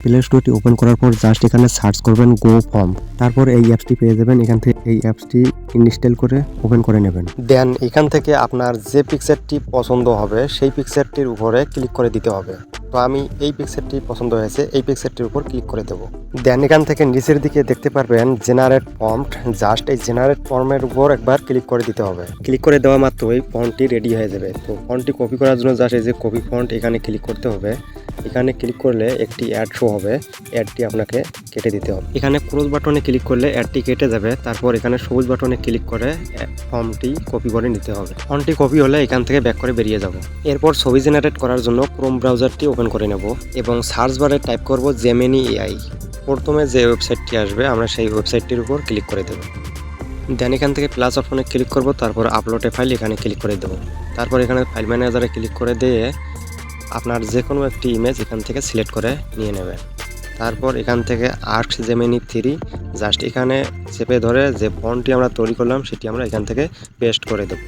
Play স্টোরটি open করার পর just এখানে সার্চ করবেন গো ফর্ম, তারপর এই অ্যাপসটি পেয়ে যাবেন। এখান থেকে এই অ্যাপসটি ইনস্টল করে ওপেন করে নেবেন। দেন এখান থেকে আপনার যে পিকচারটি পছন্দ হবে সেই পিকচারটির উপরে ক্লিক করে দিতে হবে। তো আমি এই পিকচারটি পছন্দ হয়েছে, এই পিকচারটির উপর ক্লিক করে দেবো। দেন এখান থেকে নিচের দিকে দেখতে পারবেন জেনারেট ফর্মট, জাস্ট এই জেনারেট ফর্মের উপর একবার ক্লিক করে দিতে হবে। ক্লিক করে দেওয়া মাত্রই ফন্টটি রেডি হয়ে যাবে। তো ফন্টটি কপি করার জন্য জাস্ট এই যে কপি ফন্ট এখানে ক্লিক করতে হবে। এখানে ক্লিক করলে একটি অ্যাড শো হবে, অ্যাডটি আপনাকে কেটে দিতে হবে। এখানে ক্রস বাটনে ক্লিক করলে অ্যাডটি কেটে যাবে। তারপর এখানে সবুজ বাটনে ক্লিক করে ফর্মটি কপি করে নিতে হবে। ফর্মটি কপি হলে এখান থেকে ব্যাক করে বেরিয়ে যাব। এরপর ছবি জেনারেট করার জন্য ক্রোম ব্রাউজারটি ওপেন করে নেব এবং সার্চ বারে টাইপ করব জেমিনি এআই। প্রথমে যে ওয়েবসাইটটি আসবে আমরা সেই ওয়েবসাইটটির উপর ক্লিক করে দেব। দেন এখান থেকে প্লাস অপশনে ক্লিক করব, তারপর আপলোড এ ফাইল এখানে ক্লিক করে দেব। তারপর এখানে ফাইল ম্যানেজারে ক্লিক করে দিয়ে আপনার যে কোনো একটি ইমেজ এখান থেকে সিলেক্ট করে নিয়ে নেবেন। তারপর এখান থেকে আস্ক জেমিনি 3 জাস্ট এখানে চেপে ধরে যে ফন্টটি আমরা তৈরি করলাম সেটি আমরা এখান থেকে পেস্ট করে দেব।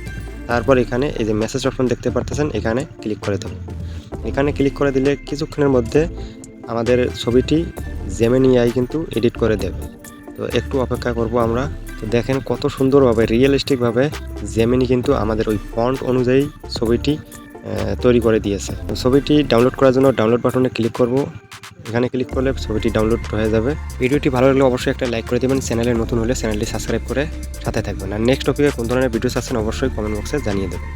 তারপর এখানে এই যে মেসেজ অপশন দেখতে পারতেছেন এখানে ক্লিক করে দেব। এখানে ক্লিক করে দিলে কিছুক্ষণের মধ্যে আমাদের ছবিটি জেমিনি এআই কিন্তু এডিট করে দেবে। তো একটু অপেক্ষা করব আমরা। তো দেখেন কত সুন্দরভাবে রিয়েলিস্টিকভাবে জেমিনি কিন্তু আমাদের ওই ফন্ট অনুযায়ী ছবিটি তৈরি করে দিয়েছে। তো ছবিটি ডাউনলোড করার জন্য ডাউনলোড বাটনে ক্লিক করব। এখানে ক্লিক করলে ছবিটি ডাউনলোড হয়ে যাবে। ভিডিওটি ভালো লাগলে অবশ্যই একটা লাইক করে দেবেন। চ্যানেলে নতুন হলে চ্যানেলটি সাবস্ক্রাইব করে সাথে থাকবেন। আর নেক্সট টপিকে কোন ধরনের ভিডিও চাচ্ছেন অবশ্যই কমেন্ট বক্সে জানিয়ে দেবেন।